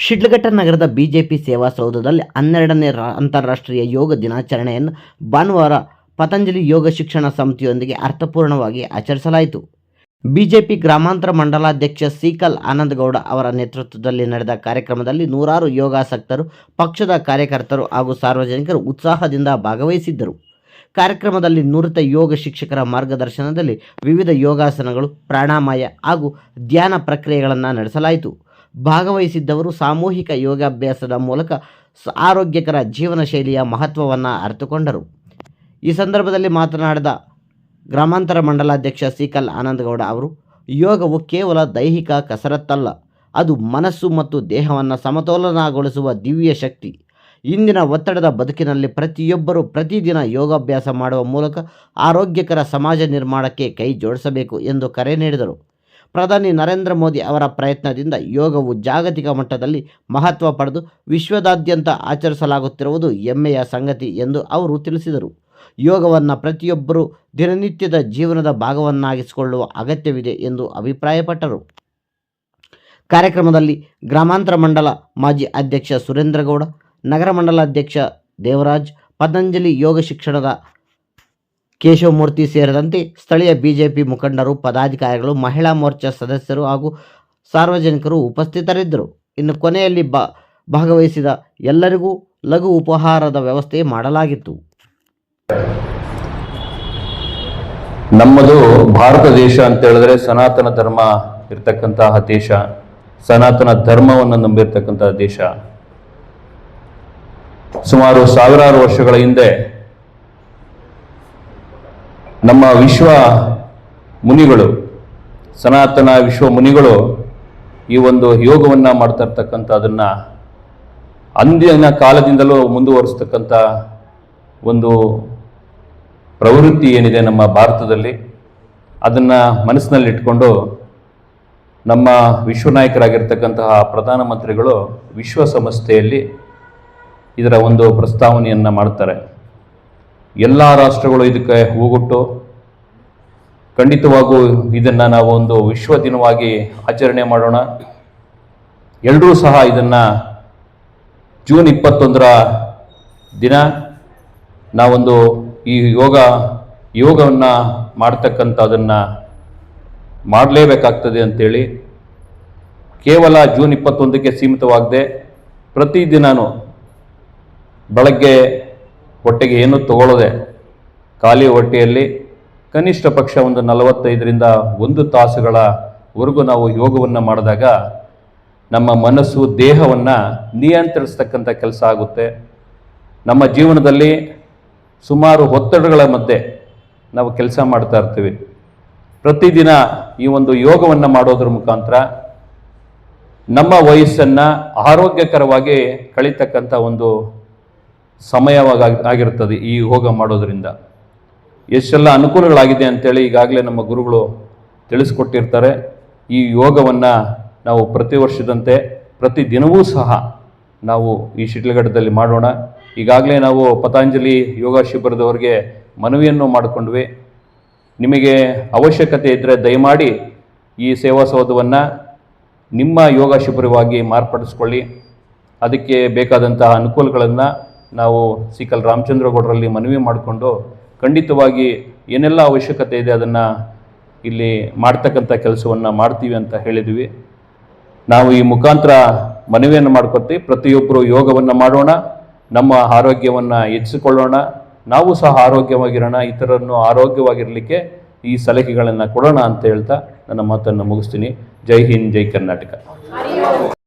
ಶಿಡ್ಲಘಟ್ಟ ನಗರದ ಬಿಜೆಪಿ ಸೇವಾ ಸೌಧದಲ್ಲಿ 12ನೇ ಅಂತಾರಾಷ್ಟ್ರೀಯ ಯೋಗ ದಿನಾಚರಣೆಯನ್ನು ಭಾನುವಾರ ಪತಂಜಲಿ ಯೋಗ ಶಿಕ್ಷಣ ಸಮಿತಿಯೊಂದಿಗೆ ಅರ್ಥಪೂರ್ಣವಾಗಿ ಆಚರಿಸಲಾಯಿತು. ಬಿಜೆಪಿ ಗ್ರಾಮಾಂತರ ಮಂಡಲಾಧ್ಯಕ್ಷ ಸೀಕಲ್ ಆನಂದಗೌಡ ಅವರ ನೇತೃತ್ವದಲ್ಲಿ ನಡೆದ ಕಾರ್ಯಕ್ರಮದಲ್ಲಿ ನೂರಾರು ಯೋಗಾಸಕ್ತರು, ಪಕ್ಷದ ಕಾರ್ಯಕರ್ತರು ಹಾಗೂ ಸಾರ್ವಜನಿಕರು ಉತ್ಸಾಹದಿಂದ ಭಾಗವಹಿಸಿದ್ದರು. ಕಾರ್ಯಕ್ರಮದಲ್ಲಿ ನುರಿತ ಯೋಗ ಶಿಕ್ಷಕರ ಮಾರ್ಗದರ್ಶನದಲ್ಲಿ ವಿವಿಧ ಯೋಗಾಸನಗಳು, ಪ್ರಾಣಾಯಾಮ ಹಾಗೂ ಧ್ಯಾನ ಪ್ರಕ್ರಿಯೆಗಳನ್ನು ನಡೆಸಲಾಯಿತು. ಭಾಗವಹಿಸಿದ್ದವರು ಸಾಮೂಹಿಕ ಯೋಗಾಭ್ಯಾಸದ ಮೂಲಕ ಆರೋಗ್ಯಕರ ಜೀವನ ಶೈಲಿಯ ಮಹತ್ವವನ್ನು ಅರಿತುಕೊಂಡರು. ಈ ಸಂದರ್ಭದಲ್ಲಿ ಮಾತನಾಡಿದ ಗ್ರಾಮಾಂತರ ಮಂಡಲಾಧ್ಯಕ್ಷ ಸೀಕಲ್ ಆನಂದಗೌಡ ಅವರು, ಯೋಗವು ಕೇವಲ ದೈಹಿಕ ಕಸರತ್ತಲ್ಲ, ಅದು ಮನಸ್ಸು ಮತ್ತು ದೇಹವನ್ನು ಸಮತೋಲನಗೊಳಿಸುವ ದಿವ್ಯ ಶಕ್ತಿ. ಇಂದಿನ ಒತ್ತಡದ ಬದುಕಿನಲ್ಲಿ ಪ್ರತಿಯೊಬ್ಬರೂ ಪ್ರತಿದಿನ ಯೋಗಾಭ್ಯಾಸ ಮಾಡುವ ಮೂಲಕ ಆರೋಗ್ಯಕರ ಸಮಾಜ ನಿರ್ಮಾಣಕ್ಕೆ ಕೈ ಜೋಡಿಸಬೇಕು ಎಂದು ಕರೆ ನೀಡಿದರು. ಪ್ರಧಾನಿ ನರೇಂದ್ರ ಮೋದಿ ಅವರ ಪ್ರಯತ್ನದಿಂದ ಯೋಗವು ಜಾಗತಿಕ ಮಟ್ಟದಲ್ಲಿ ಮಹತ್ವ ಪಡೆದು ವಿಶ್ವದಾದ್ಯಂತ ಆಚರಿಸಲಾಗುತ್ತಿರುವುದು ಹೆಮ್ಮೆಯ ಸಂಗತಿ ಎಂದು ಅವರು ತಿಳಿಸಿದರು. ಯೋಗವನ್ನು ಪ್ರತಿಯೊಬ್ಬರೂ ದಿನನಿತ್ಯದ ಜೀವನದ ಭಾಗವನ್ನಾಗಿಸಿಕೊಳ್ಳುವ ಅಗತ್ಯವಿದೆ ಎಂದು ಅಭಿಪ್ರಾಯಪಟ್ಟರು. ಕಾರ್ಯಕ್ರಮದಲ್ಲಿ ಗ್ರಾಮಾಂತರ ಮಂಡಲ ಮಾಜಿ ಅಧ್ಯಕ್ಷ ಸುರೇಂದ್ರಗೌಡ, ನಗರ ಮಂಡಲಾಧ್ಯಕ್ಷ ದೇವರಾಜ್, ಪತಂಜಲಿ ಯೋಗ ಶಿಕ್ಷಣದ ಕೇಶವಮೂರ್ತಿ ಸೇರಿದಂತೆ ಸ್ಥಳೀಯ ಬಿಜೆಪಿ ಮುಖಂಡರು, ಪದಾಧಿಕಾರಿಗಳು, ಮಹಿಳಾ ಮೋರ್ಚಾ ಸದಸ್ಯರು ಹಾಗೂ ಸಾರ್ವಜನಿಕರು ಉಪಸ್ಥಿತರಿದ್ದರು. ಇನ್ನು ಕೊನೆಯಲ್ಲಿ ಭಾಗವಹಿಸಿದ ಎಲ್ಲರಿಗೂ ಲಘು ಉಪಹಾರದ ವ್ಯವಸ್ಥೆ ಮಾಡಲಾಗಿತ್ತು. ನಮ್ಮದು ಭಾರತ ದೇಶ ಅಂತ ಹೇಳಿದ್ರೆ ಸನಾತನ ಧರ್ಮ ಇರ್ತಕ್ಕಂತಹ ದೇಶ, ಸನಾತನ ಧರ್ಮವನ್ನು ನಂಬಿರ್ತಕ್ಕಂತಹ ದೇಶ. ಸುಮಾರು ಸಾವಿರಾರು ವರ್ಷಗಳ ಹಿಂದೆ ನಮ್ಮ ವಿಶ್ವ ಮುನಿಗಳು, ಸನಾತನ ವಿಶ್ವ ಮುನಿಗಳು ಈ ಒಂದು ಯೋಗವನ್ನು ಮಾಡ್ತಾ ಇರ್ತಕ್ಕಂಥದ್ದನ್ನು ಅಂದಿನ ಕಾಲದಿಂದಲೂ ಮುಂದುವರಿಸ್ತಕ್ಕಂಥ ಒಂದು ಪ್ರವೃತ್ತಿ ಏನಿದೆ ನಮ್ಮ ಭಾರತದಲ್ಲಿ, ಅದನ್ನು ಮನಸ್ಸಿನಲ್ಲಿಟ್ಕೊಂಡು ನಮ್ಮ ವಿಶ್ವನಾಯಕರಾಗಿರ್ತಕ್ಕಂತಹ ಪ್ರಧಾನಮಂತ್ರಿಗಳು ವಿಶ್ವಸಂಸ್ಥೆಯಲ್ಲಿ ಇದರ ಒಂದು ಪ್ರಸ್ತಾವನೆಯನ್ನು ಮಾಡ್ತಾರೆ. ಎಲ್ಲ ರಾಷ್ಟ್ರಗಳು ಇದಕ್ಕೆ ಹೋಗೊಟ್ಟು ಖಂಡಿತವಾಗೂ ಇದನ್ನು ನಾವು ಒಂದು ವಿಶ್ವ ದಿನವಾಗಿ ಆಚರಣೆ ಮಾಡೋಣ. ಎಲ್ಲರೂ ಸಹ ಇದನ್ನು ಜೂನ್ 21ರ ದಿನ ನಾವೊಂದು ಈ ಯೋಗವನ್ನು ಮಾಡ್ತಕ್ಕಂಥದ್ದನ್ನು ಮಾಡಲೇಬೇಕಾಗ್ತದೆ ಅಂತೇಳಿ ಕೇವಲ ಜೂನ್ 21ಕ್ಕೆ ಸೀಮಿತವಾಗದೆ ಪ್ರತಿದಿನವೂ ಬೆಳಗ್ಗೆ ಹೊಟ್ಟೆಗೆ ಏನೂ ತಗೊಳ್ಳದೆ ಖಾಲಿ ಹೊಟ್ಟೆಯಲ್ಲಿ ಕನಿಷ್ಠ ಪಕ್ಷ ಒಂದು 45ರಿಂದ 1 ತಾಸುಗಳವರೆಗೂ ನಾವು ಯೋಗವನ್ನು ಮಾಡಿದಾಗ ನಮ್ಮ ಮನಸ್ಸು, ದೇಹವನ್ನು ನಿಯಂತ್ರಿಸ್ತಕ್ಕಂಥ ಕೆಲಸ ಆಗುತ್ತೆ. ನಮ್ಮ ಜೀವನದಲ್ಲಿ ಸುಮಾರು ಒತ್ತಡಗಳ ಮಧ್ಯೆ ನಾವು ಕೆಲಸ ಮಾಡ್ತಾ ಇರ್ತೀವಿ. ಪ್ರತಿದಿನ ಈ ಒಂದು ಯೋಗವನ್ನು ಮಾಡೋದ್ರ ಮುಖಾಂತರ ನಮ್ಮ ವಯಸ್ಸನ್ನು ಆರೋಗ್ಯಕರವಾಗಿ ಕಳೀತಕ್ಕಂಥ ಒಂದು ಸಮಯವಾಗಿರುತ್ತದೆ. ಈ ಯೋಗ ಮಾಡೋದರಿಂದ ಎಷ್ಟೆಲ್ಲ ಅನುಕೂಲಗಳಾಗಿದೆ ಅಂತೇಳಿ ಈಗಾಗಲೇ ನಮ್ಮ ಗುರುಗಳು ತಿಳಿಸ್ಕೊಟ್ಟಿರ್ತಾರೆ. ಈ ಯೋಗವನ್ನು ನಾವು ಪ್ರತಿ ವರ್ಷದಂತೆ ಪ್ರತಿದಿನವೂ ಸಹ ನಾವು ಈ ಶಿಡ್ಲಘಟ್ಟದಲ್ಲಿ ಮಾಡೋಣ. ಈಗಾಗಲೇ ನಾವು ಪತಂಜಲಿ ಯೋಗ ಶಿಬಿರದವರಿಗೆ ಮನವಿಯನ್ನು ಮಾಡಿಕೊಂಡ್ವಿ. ನಿಮಗೆ ಅವಶ್ಯಕತೆ ಇದ್ದರೆ ದಯಮಾಡಿ ಈ ಸೇವಾ ಸೌಧವನ್ನು ನಿಮ್ಮ ಯೋಗ ಶಿಬಿರವಾಗಿ ಮಾರ್ಪಡಿಸ್ಕೊಳ್ಳಿ. ಅದಕ್ಕೆ ಬೇಕಾದಂತಹ ಅನುಕೂಲಗಳನ್ನು ನಾವು ಸೀಕಲ್ ರಾಮಚಂದ್ರಗೌಡರಲ್ಲಿ ಮನವಿ ಮಾಡಿಕೊಂಡು ಖಂಡಿತವಾಗಿ ಏನೆಲ್ಲ ಅವಶ್ಯಕತೆ ಇದೆ ಅದನ್ನು ಇಲ್ಲಿ ಮಾಡ್ತಕ್ಕಂಥ ಕೆಲಸವನ್ನು ಮಾಡ್ತೀವಿ ಅಂತ ಹೇಳಿದ್ವಿ. ನಾವು ಈ ಮುಖಾಂತರ ಮನವಿಯನ್ನು ಮಾಡ್ಕೊತೀವಿ. ಪ್ರತಿಯೊಬ್ಬರು ಯೋಗವನ್ನು ಮಾಡೋಣ, ನಮ್ಮ ಆರೋಗ್ಯವನ್ನು ಹೆಚ್ಚಿಸಿಕೊಳ್ಳೋಣ, ನಾವು ಸಹ ಆರೋಗ್ಯವಾಗಿರೋಣ, ಇತರರನ್ನು ಆರೋಗ್ಯವಾಗಿರಲಿಕ್ಕೆ ಈ ಸಲಹೆಗಳನ್ನು ಕೊಡೋಣ ಅಂತ ಹೇಳ್ತಾ ನನ್ನ ಮಾತನ್ನು ಮುಗಿಸ್ತೀನಿ. ಜೈ ಹಿಂದ್, ಜೈ ಕರ್ನಾಟಕ.